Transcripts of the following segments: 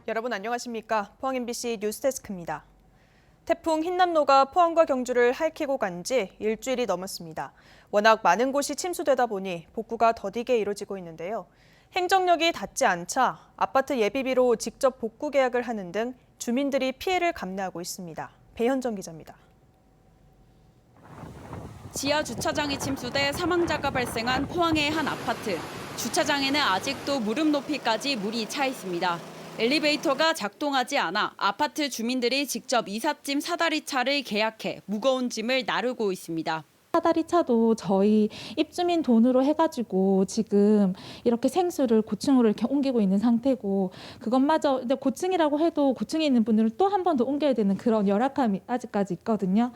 여러분 안녕하십니까? 포항 MBC 뉴스데스크입니다. 태풍 흰남노가 포항과 경주를 핥히고 간 지 일주일이 넘었습니다. 워낙 많은 곳이 침수되다 보니 복구가 더디게 이뤄지고 있는데요. 행정력이 닿지 않자 아파트 예비비로 직접 복구 계약을 하는 등 주민들이 피해를 감내하고 있습니다. 배현정 기자입니다. 지하 주차장이 침수돼 사망자가 발생한 포항의 한 아파트. 주차장에는 아직도 무릎 높이까지 물이 차 있습니다. 엘리베이터가 작동하지 않아 아파트 주민들이 직접 이삿짐 사다리 차를 계약해 무거운 짐을 나르고 있습니다. 사다리 차도 저희 입주민 돈으로 해가지고 지금 이렇게 생수를 고층으로 이렇게 옮기고 있는 상태고, 그것마저 근데 고층이라고 해도 고층에 있는 분들은 또 한 번 더 옮겨야 되는 그런 열악함이 아직까지 있거든요.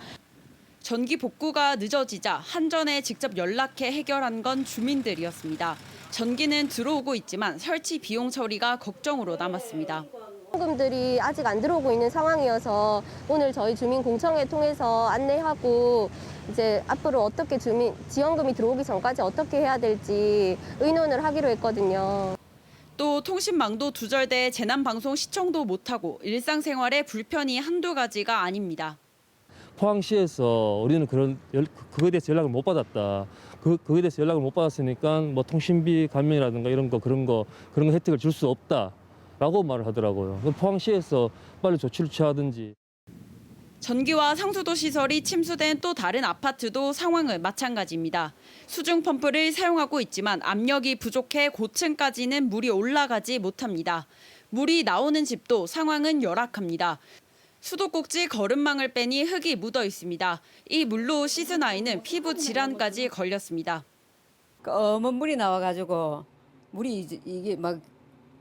전기 복구가 늦어지자 한전에 직접 연락해 해결한 건 주민들이었습니다. 전기는 들어오고 있지만 설치 비용 처리가 걱정으로 남았습니다. 지원금들이 아직 안 들어오고 있는 상황이어서 오늘 저희 주민공청회 통해서 안내하고 이제 앞으로 어떻게 지원금이 들어오기 전까지 어떻게 해야 될지 의논을 하기로 했거든요. 또 통신망도 두절돼 재난방송 시청도 못하고 일상생활에 불편이 한두 가지가 아닙니다. 포항시에서 우리는 그거에 대해서 연락을 못 받았다. 그거에 대해서 연락을 못 받았으니까 뭐 통신비 감면이라든가 그런 거 혜택을 줄 수 없다라고 말을 하더라고요. 포항시에서 빨리 조치를 취하든지. 전기와 상수도 시설이 침수된 또 다른 아파트도 상황은 마찬가지입니다. 수중 펌프를 사용하고 있지만 압력이 부족해 고층까지는 물이 올라가지 못합니다. 물이 나오는 집도 상황은 열악합니다. 수도꼭지 거름망을 빼니 흙이 묻어 있습니다. 이 물로 씻은 아이는 피부 질환까지 걸렸습니다. 검은 물이 나와가지고 물이 이게 막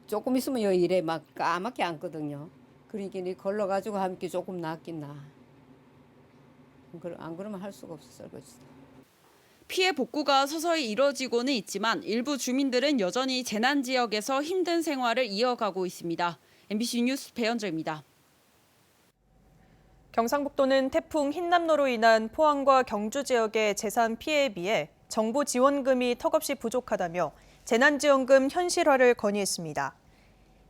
조금 있으면 요 이래 막 까맣게 앉거든요. 그러니까 걸러가지고 함께 조금 낫긴 나. 안 그러면 할 수가 없었을 것이다. 피해 복구가 서서히 이뤄지고는 있지만 일부 주민들은 여전히 재난 지역에서 힘든 생활을 이어가고 있습니다. MBC 뉴스 배현정입니다. 경상북도는 태풍 흰남노로 인한 포항과 경주 지역의 재산 피해에 비해 정부 지원금이 턱없이 부족하다며 재난지원금 현실화를 건의했습니다.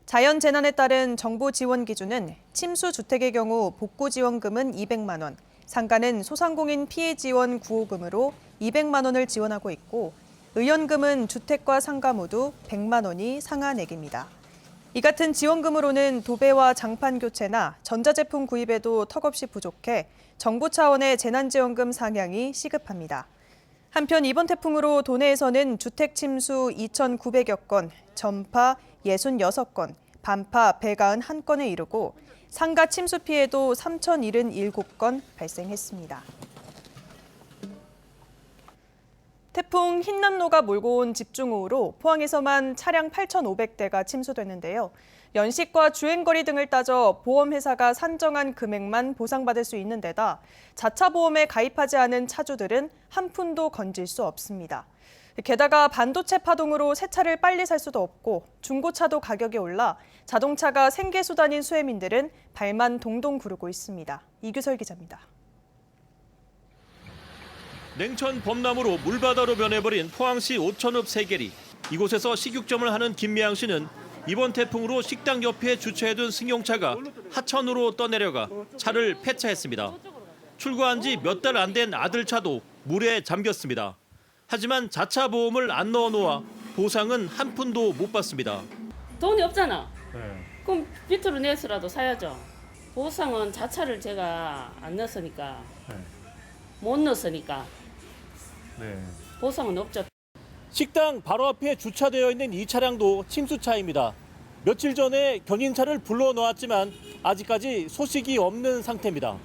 자연재난에 따른 정부 지원 기준은 침수 주택의 경우 복구 지원금은 200만 원, 상가는 소상공인 피해 지원 구호금으로 200만 원을 지원하고 있고, 의연금은 주택과 상가 모두 100만 원이 상한액입니다. 이 같은 지원금으로는 도배와 장판 교체나 전자제품 구입에도 턱없이 부족해 정부 차원의 재난지원금 상향이 시급합니다. 한편 이번 태풍으로 도내에서는 주택 침수 2,900여 건, 전파 66건, 반파 191건에 이르고 상가 침수 피해도 3,077건 발생했습니다. 태풍 흰남노가 몰고 온 집중호우로 포항에서만 차량 8,500대가 침수됐는데요. 연식과 주행거리 등을 따져 보험회사가 산정한 금액만 보상받을 수 있는 데다 자차 보험에 가입하지 않은 차주들은 한 푼도 건질 수 없습니다. 게다가 반도체 파동으로 새 차를 빨리 살 수도 없고 중고차도 가격이 올라 자동차가 생계수단인 수혜민들은 발만 동동 구르고 있습니다. 이규설 기자입니다. 냉천 범람으로 물바다로 변해버린 포항시 오천읍 세계리. 이곳에서 식육점을 하는 김미양 씨는 이번 태풍으로 식당 옆에 주차해둔 승용차가 하천으로 떠내려가 차를 폐차했습니다. 출고한 지 몇 달 안 된 아들 차도 물에 잠겼습니다. 하지만 자차 보험을 안 넣어놓아 보상은 한 푼도 못 받습니다. 돈이 없잖아. 그럼 밑으로 내서라도 사야죠. 보상은 자차를 제가 안 넣었으니까, 못 넣었으니까 보상은 없죠. 식당 바로 앞에 주차되어 있는 이 차량도 침수차입니다. 며칠 전에 견인차를 불러놓았지만 아직까지 소식이 없는 상태입니다.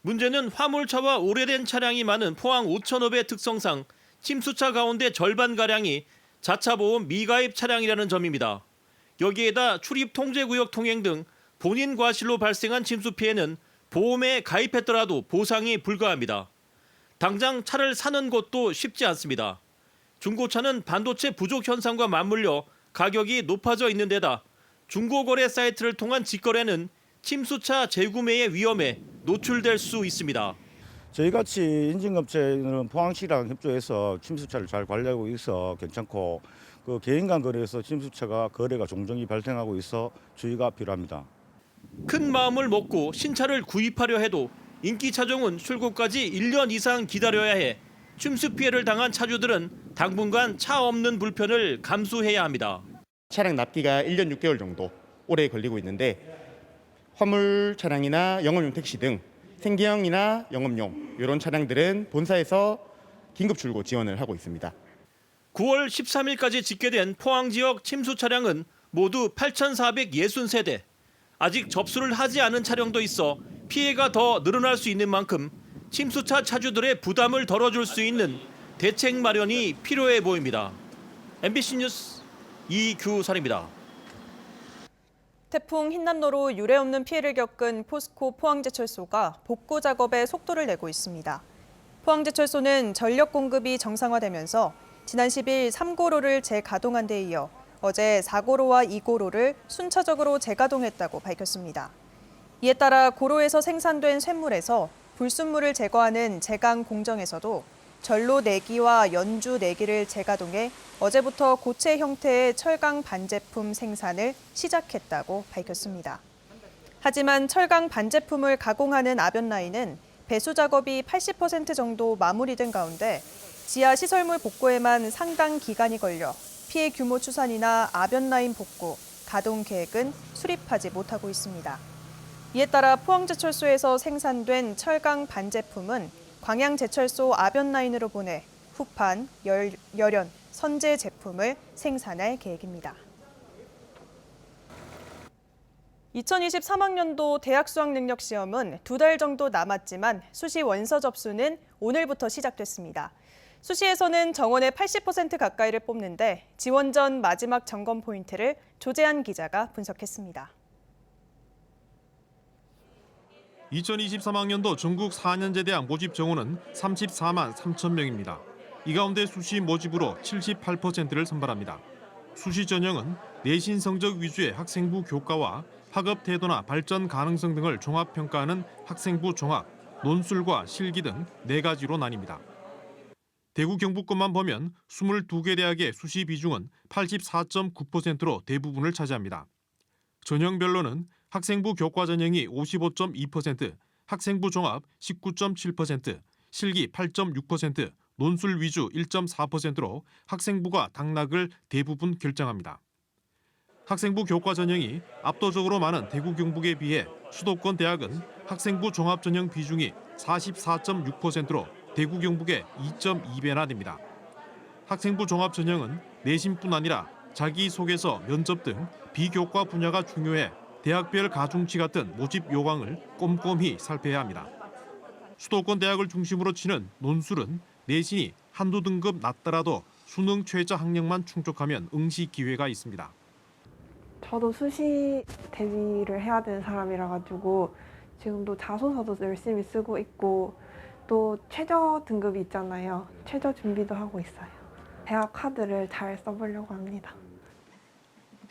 문제는 화물차와 오래된 차량이 많은 포항 오천읍의 특성상 침수차 가운데 절반가량이 자차보험 미가입 차량이라는 점입니다. 여기에다 출입 통제구역 통행 등 본인 과실로 발생한 침수 피해는 보험에 가입했더라도 보상이 불가합니다. 당장 차를 사는 것도 쉽지 않습니다. 중고차는 반도체 부족 현상과 맞물려 가격이 높아져 있는 데다 중고거래 사이트를 통한 직거래는 침수차 재구매의 위험에 노출될 수 있습니다. 저희같이 인증업체는 포항시랑 협조해서 침수차를 잘 관리하고 있어 괜찮고, 그 개인 간 거래에서 침수차가 거래가 종종이 발생하고 있어 주의가 필요합니다. 큰 마음을 먹고 신차를 구입하려 해도 인기 차종은 출고까지 1년 이상 기다려야 해 침수 피해를 당한 차주들은 당분간 차 없는 불편을 감수해야 합니다. 차량 납기가 1년 6개월 정도 오래 걸리고 있는데 화물 차량이나 영업용 택시 등 생계형이나 영업용 이런 차량들은 본사에서 긴급 출고 지원을 하고 있습니다. 9월 13일까지 집계된 포항 지역 침수 차량은 모두 8,460세대. 아직 접수를 하지 않은 차량도 있어 피해가 더 늘어날 수 있는 만큼 침수차 차주들의 부담을 덜어줄 수 있는 대책 마련이 필요해 보입니다. MBC 뉴스 이규선입니다. 태풍 흰남노로 유례없는 피해를 겪은 포스코 포항제철소가 복구 작업에 속도를 내고 있습니다. 포항제철소는 전력 공급이 정상화되면서 지난 10일 3고로를 재가동한 데 이어 어제 4고로와 2고로를 순차적으로 재가동했다고 밝혔습니다. 이에 따라 고로에서 생산된 쇳물에서 불순물을 제거하는 제강 공정에서도 전로 4기와 연주 4기를 재가동해 어제부터 고체 형태의 철강 반제품 생산을 시작했다고 밝혔습니다. 하지만 철강 반제품을 가공하는 아변 라인은 배수 작업이 80% 정도 마무리된 가운데 지하 시설물 복구에만 상당 기간이 걸려 피해 규모 추산이나 아변 라인 복구, 가동 계획은 수립하지 못하고 있습니다. 이에 따라 포항제철소에서 생산된 철강 반제품은 광양제철소 아변 라인으로 보내 후판, 열연, 선제 제품을 생산할 계획입니다. 2023학년도 대학 수학 능력 시험은 2달 정도 남았지만 수시 원서 접수는 오늘부터 시작됐습니다. 수시에서는 정원의 80% 가까이를 뽑는데 지원 전 마지막 점검 포인트를 조재한 기자가 분석했습니다. 2023학년도 전국 4년제 대학 모집 정원은 34만 3천 명입니다. 이 가운데 수시 모집으로 78%를 선발합니다. 수시 전형은 내신 성적 위주의 학생부 교과와 학업 태도나 발전 가능성 등을 종합평가하는 학생부 종합, 논술과 실기 등 4가지로 나뉩니다. 대구 경북권만 보면 22개 대학의 수시 비중은 84.9%로 대부분을 차지합니다. 전형별로는 학생부 교과 전형이 55.2%, 학생부 종합 19.7%, 실기 8.6%, 논술 위주 1.4%로 학생부가 당락을 대부분 결정합니다. 학생부 교과 전형이 압도적으로 많은 대구 경북에 비해 수도권 대학은 학생부 종합 전형 비중이 44.6%로 대구 경북의 2.2배나 됩니다. 학생부 종합 전형은 내신뿐 아니라 자기소개서, 면접 등 비교과 분야가 중요해 대학별 가중치 같은 모집 요강을 꼼꼼히 살펴야 합니다. 수도권 대학을 중심으로 치는 논술은 내신이 한두 등급 낮더라도 수능 최저 학력만 충족하면 응시 기회가 있습니다. 저도 수시 대비를 해야 되는 사람이라 가지고 지금도 자소서도 열심히 쓰고 있고 또 최저 등급이 있잖아요. 최저 준비도 하고 있어요. 대학 카드를 잘 써보려고 합니다.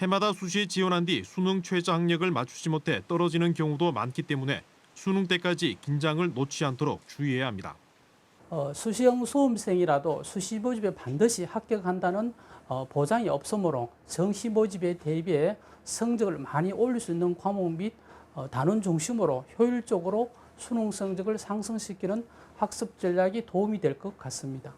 해마다 수시에 지원한 뒤 수능 최저 학력을 맞추지 못해 떨어지는 경우도 많기 때문에 수능 때까지 긴장을 놓지 않도록 주의해야 합니다. 수시형 수험생이라도 수시 모집에 반드시 합격한다는 보장이 없으므로 정시 모집에 대비해 성적을 많이 올릴 수 있는 과목 및 단원 중심으로 효율적으로 수능 성적을 상승시키는 학습 전략이 도움이 될 것 같습니다.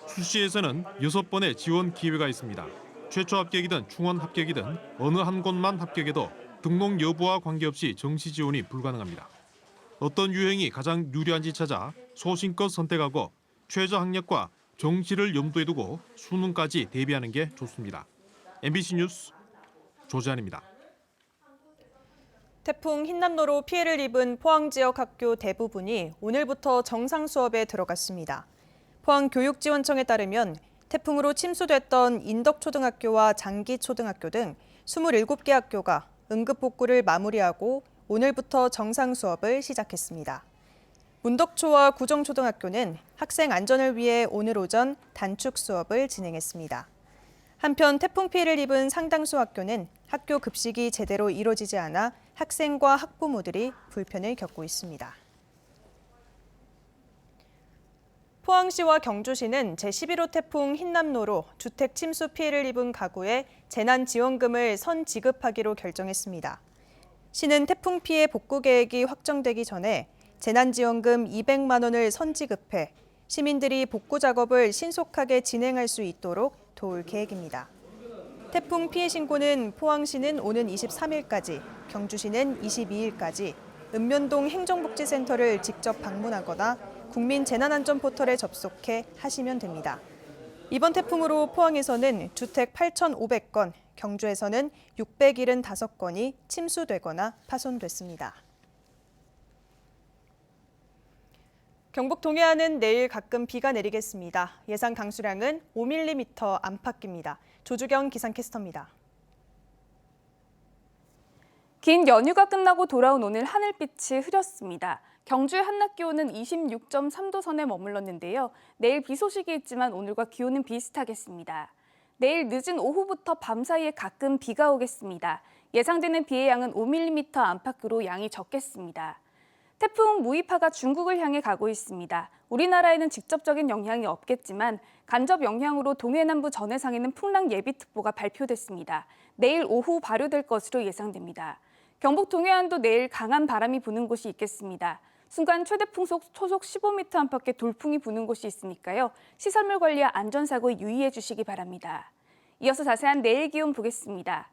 수시에서는 6번의 지원 기회가 있습니다. 최초 합격이든 충원 합격이든 어느 한 곳만 합격해도 등록 여부와 관계없이 정시 지원이 불가능합니다. 어떤 유형이 가장 유리한지 찾아 소신껏 선택하고 최저 학력과 정시를 염두에 두고 수능까지 대비하는 게 좋습니다. MBC 뉴스 조재한입니다. 태풍 흰남노로 피해를 입은 포항 지역 학교 대부분이 오늘부터 정상 수업에 들어갔습니다. 포항교육지원청에 따르면 태풍으로 침수됐던 인덕초등학교와 장기초등학교 등 27개 학교가 응급복구를 마무리하고 오늘부터 정상 수업을 시작했습니다. 문덕초와 구정초등학교는 학생 안전을 위해 오늘 오전 단축 수업을 진행했습니다. 한편 태풍 피해를 입은 상당수 학교는 학교 급식이 제대로 이루어지지 않아 학생과 학부모들이 불편을 겪고 있습니다. 포항시와 경주시는 제11호 태풍 흰남노로 주택 침수 피해를 입은 가구에 재난지원금을 선지급하기로 결정했습니다. 시는 태풍 피해 복구 계획이 확정되기 전에 재난지원금 200만 원을 선지급해 시민들이 복구 작업을 신속하게 진행할 수 있도록 도울 계획입니다. 태풍 피해 신고는 포항시는 오는 23일까지, 경주시는 22일까지 읍면동 행정복지센터를 직접 방문하거나 국민재난안전 포털에 접속해 하시면 됩니다. 이번 태풍으로 포항에서는 주택 8,500건, 경주에서는 675건이 침수되거나 파손됐습니다. 경북 동해안은 내일 가끔 비가 내리겠습니다. 예상 강수량은 5mm 안팎입니다. 조주경 기상캐스터입니다. 긴 연휴가 끝나고 돌아온 오늘 하늘빛이 흐렸습니다. 경주의 한낮 기온은 26.3도 선에 머물렀는데요. 내일 비 소식이 있지만 오늘과 기온은 비슷하겠습니다. 내일 늦은 오후부터 밤 사이에 가끔 비가 오겠습니다. 예상되는 비의 양은 5mm 안팎으로 양이 적겠습니다. 태풍 무이파가 중국을 향해 가고 있습니다. 우리나라에는 직접적인 영향이 없겠지만 간접 영향으로 동해 남부 전해상에는 풍랑 예비특보가 발표됐습니다. 내일 오후 발효될 것으로 예상됩니다. 경북 동해안도 내일 강한 바람이 부는 곳이 있겠습니다. 순간 최대 풍속 초속 15m 안팎의 돌풍이 부는 곳이 있으니까요. 시설물 관리와 안전사고에 유의해 주시기 바랍니다. 이어서 자세한 내일 기온 보겠습니다.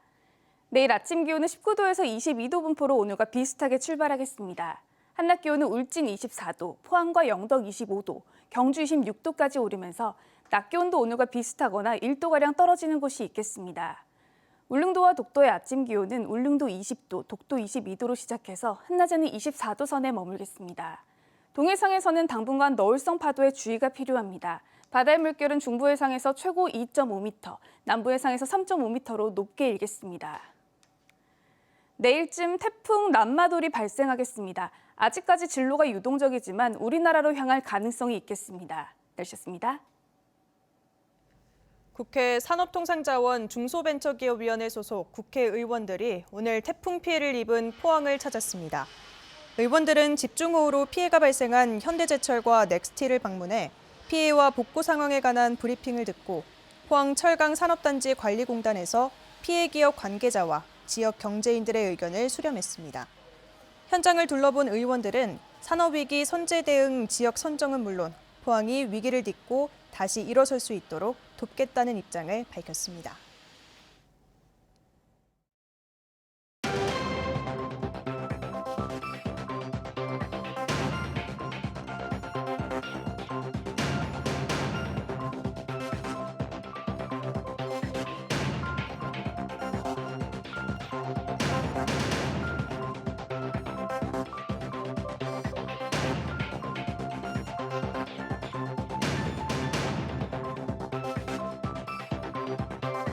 내일 아침 기온은 19도에서 22도 분포로 오늘과 비슷하게 출발하겠습니다. 한낮 기온은 울진 24도, 포항과 영덕 25도, 경주 26도까지 오르면서 낮 기온도 오늘과 비슷하거나 1도가량 떨어지는 곳이 있겠습니다. 울릉도와 독도의 아침 기온은 울릉도 20도, 독도 22도로 시작해서 한낮에는 24도 선에 머물겠습니다. 동해상에서는 당분간 너울성 파도에 주의가 필요합니다. 바다의 물결은 중부 해상에서 최고 2.5m, 남부 해상에서 3.5m로 높게 일겠습니다. 내일쯤 태풍 남마돌이 발생하겠습니다. 아직까지 진로가 유동적이지만 우리나라로 향할 가능성이 있겠습니다. 날씨였습니다. 국회 산업통상자원 중소벤처기업위원회 소속 국회의원들이 오늘 태풍 피해를 입은 포항을 찾았습니다. 의원들은 집중호우로 피해가 발생한 현대제철과 넥스틸을 방문해 피해와 복구 상황에 관한 브리핑을 듣고 포항 철강산업단지 관리공단에서 피해 기업 관계자와 지역 경제인들의 의견을 수렴했습니다. 현장을 둘러본 의원들은 산업위기 선제 대응 지역 선정은 물론 포항이 위기를 딛고 다시 일어설 수 있도록 돕겠다는 입장을 밝혔습니다.